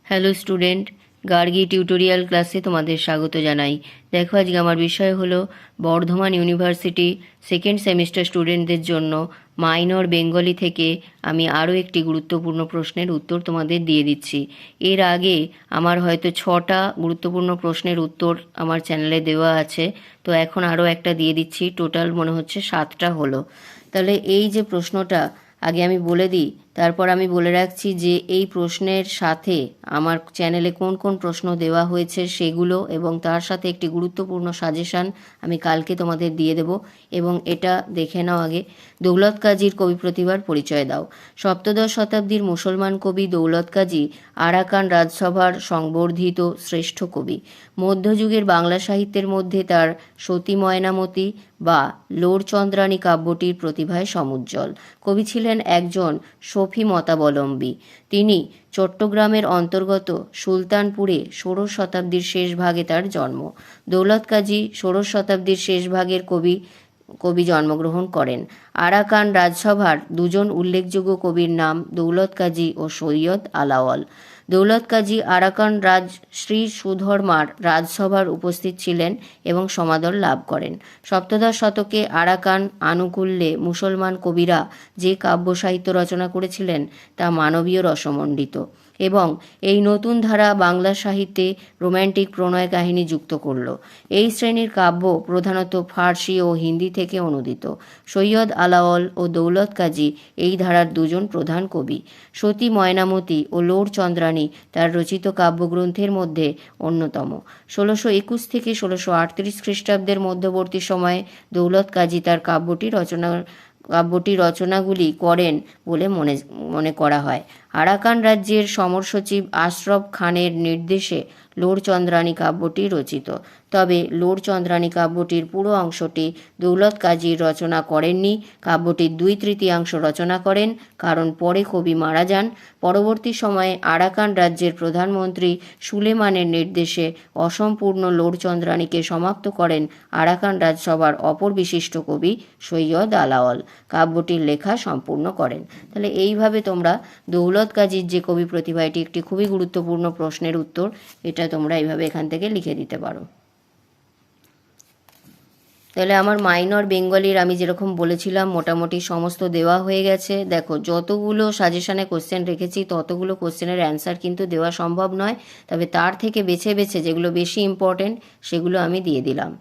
Hello student, Gargi tutorial ক্লাসে তোমাদের স্বাগত জানাই। দেখো, আজকে আমার বিষয় হলো বর্ধমান ইউনিভার্সিটি সেকেন্ড সেমিস্টার স্টুডেন্টদের জন্য মাইনর বেঙ্গলি থেকে আমি আরও একটি গুরুত্বপূর্ণ প্রশ্নের উত্তর তোমাদের দিয়ে দিচ্ছি। এর আগে আমার হয়তো 6টা গুরুত্বপূর্ণ প্রশ্নের উত্তর আমার চ্যানেলে দেওয়া আছে, তো এখন আরও একটা দিয়ে দিচ্ছি। টোটাল মনে হচ্ছে 7টা হলো। তাহলে এই যে প্রশ্নটা আগে আমি বলে দিই, তারপর আমি বলে রাখছি যে এই প্রশ্নের সাথে আমার চ্যানেলে কোন কোন প্রশ্ন দেওয়া হয়েছে সেগুলো, এবং তার সাথে একটি গুরুত্বপূর্ণ সাজেশান আমি কালকে তোমাদের দিয়ে দেব। এবং এটা দেখে নাও আগে, দৌলত কাজীর কবি প্রতিভার পরিচয় দাও। সপ্তদশ শতাব্দীর মুসলমান কবি দৌলত কাজী আরাকান রাজসভার সংবর্ধিত শ্রেষ্ঠ কবি। মধ্যযুগের বাংলা সাহিত্যের মধ্যে তার সতী ময়নামতি বা লোরচন্দ্রাণী কাব্যটির প্রতিভায় সমুজ্জ্বল। কবি ছিলেন একজন সফি মতাবলম্বী। তিনি চট্টগ্রামের অন্তর্গত সুলতানপুরে ষোড়শ শতাব্দীর শেষ ভাগে তার জন্ম। দৌলত কাজী ষোড়শ শতাব্দীর শেষ ভাগের কবি জন্মগ্রহণ করেন। আরাকান রাজসভার দুজন উল্লেখযোগ্য কবির নাম দৌলত কাজী ও সৈয়দ আলাওল। দৌলত কাজী আরাকান শ্রী সুধর্মার রাজসভার উপস্থিত ছিলেন এবং সমাদর লাভ করেন। সপ্তদশ শতকে আরাকান আনুকূল্যে মুসলমান কবিরা যে কাব্য সাহিত্য রচনা করেছিলেন তা মানবীয় রসমণ্ডিত, এবং এই নতুন ধারা বাংলা সাহিত্যে রোম্যান্টিক প্রণয় কাহিনী যুক্ত করল। এই শ্রেণীর কাব্য প্রধানত ফার্সি ও হিন্দি থেকে অনুদিত। সৈয়দ আলাওল ও দৌলত কাজী এই ধারার দুজন প্রধান কবি। সতী ময়নামতি ও লোরচন্দ্রাণী তার রচিত কাব্যগ্রন্থের মধ্যে অন্যতম। 1621 থেকে 1638 খ্রিস্টাব্দের মধ্যবর্তী সময়ে দৌলত কাজী তার কাব্যটি রচনাগুলি করেন বলে মনে করা হয়। আরাকান রাজ্যের সমর সচিব আশরফ খানের নির্দেশে লোরচন্দ্রাণী কাব্যটি রচিত। তবে লোরচন্দ্রাণী কাব্যটির পুরো অংশটি দৌলত কাজীর রচনা করেননি। কাব্যটির 2/3 রচনা করেন, কারণ পরে কবি মারা যান। পরবর্তী সময়ে আরাকান রাজ্যের প্রধানমন্ত্রী সুলেমানের নির্দেশে অসম্পূর্ণ লোরচন্দ্রাণীকে সমাপ্ত করেন আরাকান রাজসভার অপর বিশিষ্ট কবি সৈয়দ আলাওল। কাব্যটির লেখা সম্পূর্ণ করেন। তাহলে এইভাবে তোমরা দৌলত কাজীর যে কবি প্রতিভা, এটি একটি খুবই গুরুত্বপূর্ণ প্রশ্নের উত্তর। এটা তোমরা এইভাবে এখান থেকে লিখে দিতে পারো। তাহলে আমার মাইনর বেঙ্গলির আমি যেরকম বলেছিলাম মোটামুটি সমস্ত দেওয়া হয়ে গেছে। দেখো, যতগুলো সাজেশানে কোশ্চেন রেখেছি ততগুলো কোশ্চেনের অ্যান্সার কিন্তু দেওয়া সম্ভব নয়, তবে তার থেকে বেছে বেছে যেগুলো বেশি ইম্পর্টেন্ট সেগুলো আমি দিয়ে দিলাম।